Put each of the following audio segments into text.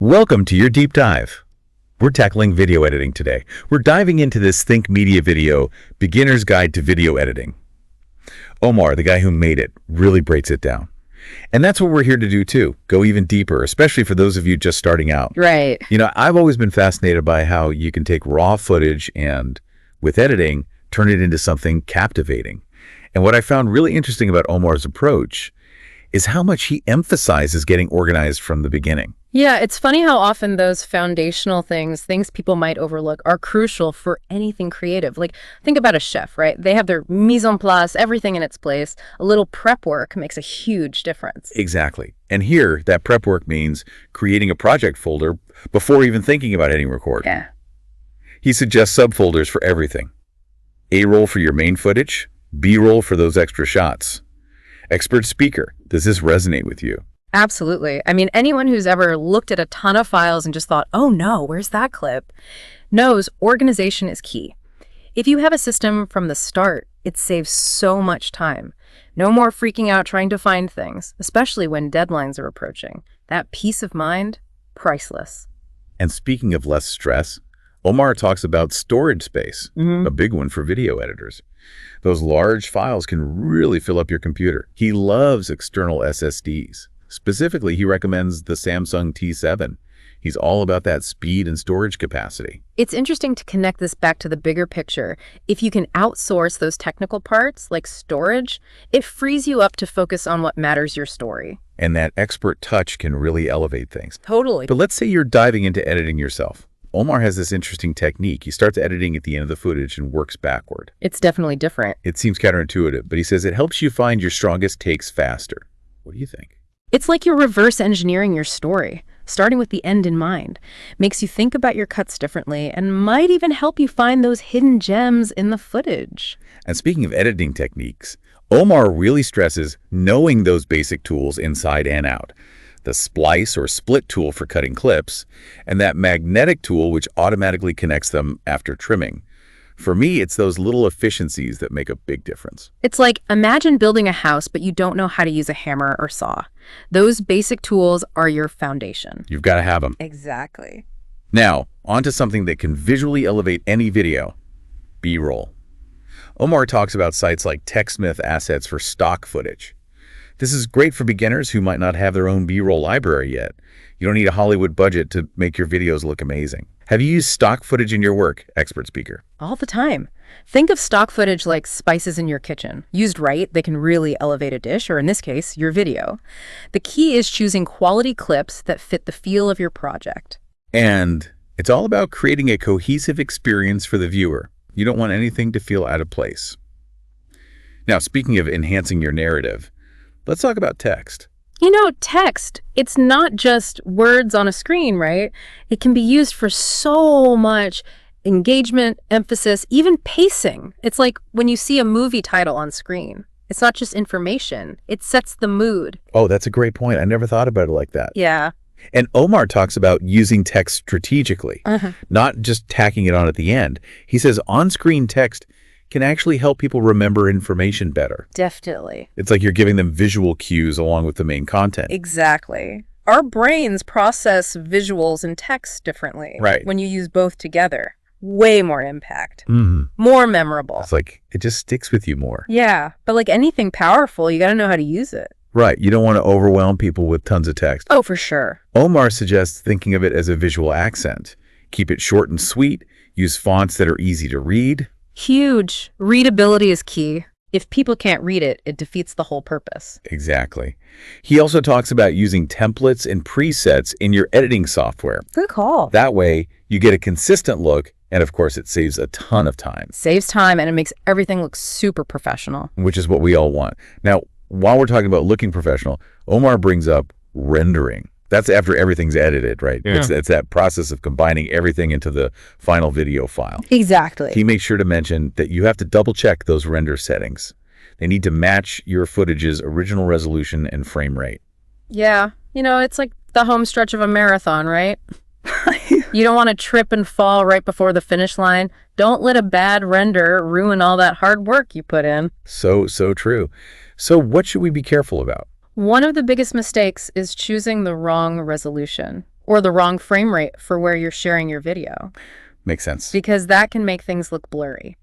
Welcome to your deep dive. We're tackling video editing today. We're diving into this Think Media video, Beginner's Guide to Video Editing. Omar, the guy who made it, really breaks it down. And that's what we're here to do too, go even deeper, especially for those of you just starting out. Right. You know, I've always been fascinated by how you can take raw footage and, with editing, turn it into something captivating. And what I found really interesting about Omar's approach is how much he emphasizes getting organized from the beginning. Yeah, it's funny how often those foundational things people might overlook, are crucial for anything creative. Like, think about a chef, right? They have their mise en place, everything in its place. A little prep work makes a huge difference. Exactly. And here, that prep work means creating a project folder before even thinking about hitting record. Yeah. He suggests subfolders for everything. A-roll for your main footage, B-roll for those extra shots. Expert speaker, does this resonate with you? Absolutely. I mean, anyone who's ever looked at a ton of files and just thought, oh no, where's that clip, knows organization is key. If you have a system from the start, it saves so much time. No more freaking out trying to find things, especially when deadlines are approaching. That peace of mind, priceless. And speaking of less stress, Omar talks about storage space, a big one for video editors. Those large files can really fill up your computer. He loves external SSDs. Specifically, he recommends the Samsung T7. He's all about that speed and storage capacity. It's interesting to connect this back to the bigger picture. If you can outsource those technical parts, like storage, it frees you up to focus on what matters your story. And that expert touch can really elevate things. Totally. But let's say you're diving into editing yourself. Omar has this interesting technique. He starts editing at the end of the footage and works backward. It's definitely different. It seems counterintuitive, but he says it helps you find your strongest takes faster. What do you think? It's like you're reverse engineering your story, starting with the end in mind. Makes you think about your cuts differently and might even help you find those hidden gems in the footage. And speaking of editing techniques, Omar really stresses knowing those basic tools inside and out. The splice or split tool for cutting clips, and that magnetic tool which automatically connects them after trimming. For me, it's those little efficiencies that make a big difference. It's like, imagine building a house, but you don't know how to use a hammer or saw. Those basic tools are your foundation. You've got to have them. Exactly. Now, onto something that can visually elevate any video, B-roll. Omar talks about sites like TechSmith Assets for stock footage. This is great for beginners who might not have their own B-roll library yet. You don't need a Hollywood budget to make your videos look amazing. Have you used stock footage in your work, expert speaker? All the time. Think of stock footage like spices in your kitchen. Used right, they can really elevate a dish, or in this case, your video. The key is choosing quality clips that fit the feel of your project. And it's all about creating a cohesive experience for the viewer. You don't want anything to feel out of place. Now, speaking of enhancing your narrative, let's talk about text. You know, text, it's not just words on a screen, right? It can be used for so much engagement, emphasis, even pacing. It's like when you see a movie title on screen. It's not just information. It sets the mood. Oh, that's a great point. I never thought about it like that. Yeah. And Omar talks about using text strategically, not just tacking it on at the end. He says on-screen text can actually help people remember information better. Definitely. It's like you're giving them visual cues along with the main content. Exactly. Our brains process visuals and text differently. Right. When you use both together. Way more impact. More memorable. It's like it just sticks with you more. Yeah. But like anything powerful, you got to know how to use it. Right. You don't want to overwhelm people with tons of text. Oh, for sure. Omar suggests thinking of it as a visual accent. Keep it short and sweet. Use fonts that are easy to read. Huge. Readability is key. If people can't read it, it defeats the whole purpose. Exactly. He also talks about using templates and presets in your editing software. Good call. That way, you get a consistent look, and of course, it saves a ton of time. Saves time, and it makes everything look super professional. Which is what we all want. Now, while we're talking about looking professional, Omar brings up rendering. That's after everything's edited, right? Yeah. It's that process of combining everything into the final video file. Exactly. He makes sure to mention that you have to double check those render settings. They need to match your footage's original resolution and frame rate. Yeah. You know, it's like the home stretch of a marathon, right? You don't want to trip and fall right before the finish line. Don't let a bad render ruin all that hard work you put in. So true. So what should we be careful about? One of the biggest mistakes is choosing the wrong resolution. Or the wrong frame rate for where you're sharing your video, Makes sense. because that can make things look blurry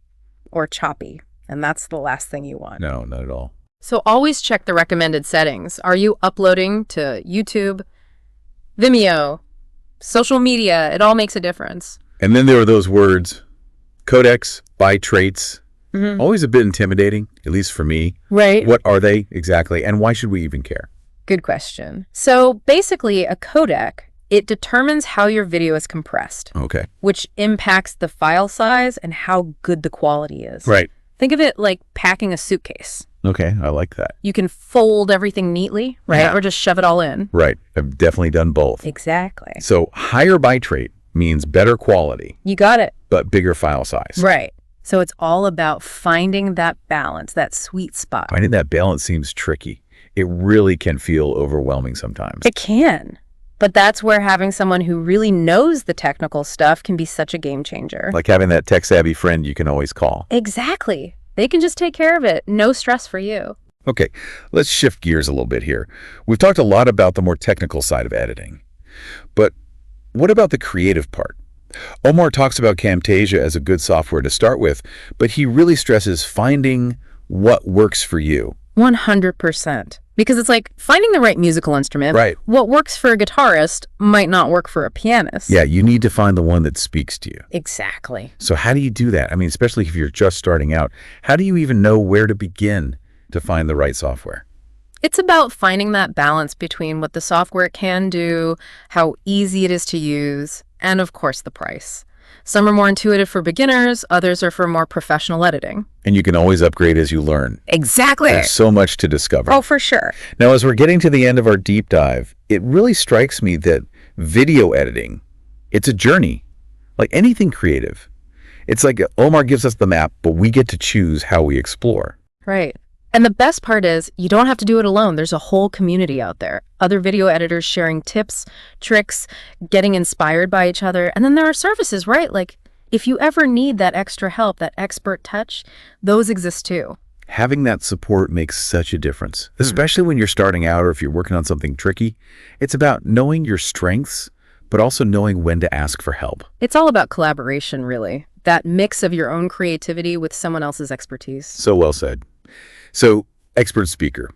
or choppy, and that's the last thing you want. No, not at all. So always check the recommended settings. Are you uploading to YouTube, Vimeo, social media? It all makes a difference. And then there are those words, codecs, bitrates, always a bit intimidating, at least for me. Right. What are they exactly, and why should we even care? Good question. So basically, a codec, it determines how your video is compressed, Okay. which impacts the file size and how good the quality is. Right. Think of it like packing a suitcase. Okay, I like that. You can fold everything neatly, right? Yeah. Or just shove it all in. Right. I've definitely done both. Exactly. So higher bitrate means better quality, You got it. but bigger file size. Right. So it's all about finding that balance, that sweet spot. Finding that balance seems tricky. It really can feel overwhelming sometimes. It can. But that's where having someone who really knows the technical stuff can be such a game changer. Like having that tech-savvy friend you can always call. Exactly. They can just take care of it. No stress for you. Okay, let's shift gears a little bit here. We've talked a lot about the more technical side of editing. But what about the creative part? Omar talks about Camtasia as a good software to start with, but he really stresses finding what works for you. 100%. Because it's like finding the right musical instrument. Right. What works for a guitarist might not work for a pianist. Yeah, you need to find the one that speaks to you. Exactly. So how do you do that? I mean, especially if you're just starting out, how do you even know where to begin to find the right software? It's about finding that balance between what the software can do, how easy it is to use, and of course the price. Some are more intuitive for beginners, others are for more professional editing. And you can always upgrade as you learn. Exactly. There's so much to discover. Oh, for sure. Now, as we're getting to the end of our deep dive, it really strikes me that video editing, it's a journey, like anything creative. It's like Omar gives us the map, but we get to choose how we explore. Right. And the best part is you don't have to do it alone. There's a whole community out there. Other video editors sharing tips, tricks, getting inspired by each other. And then there are services, right? Like if you ever need that extra help, that expert touch, those exist too. Having that support makes such a difference, especially when you're starting out or if you're working on something tricky. It's about knowing your strengths, but also knowing when to ask for help. It's all about collaboration, really. That mix of your own creativity with someone else's expertise. So well said. So, expert speaker,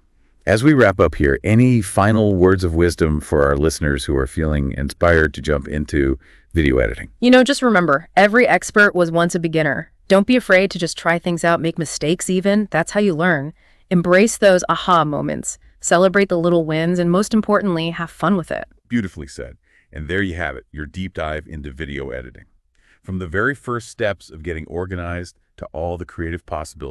as we wrap up here, any final words of wisdom for our listeners who are feeling inspired to jump into video editing? Just remember, every expert was once a beginner. Don't be afraid to just try things out, make mistakes even. That's how you learn. Embrace those aha moments. Celebrate the little wins, and most importantly, have fun with it. Beautifully said. And there you have it, your deep dive into video editing. From the very first steps of getting organized to all the creative possibilities.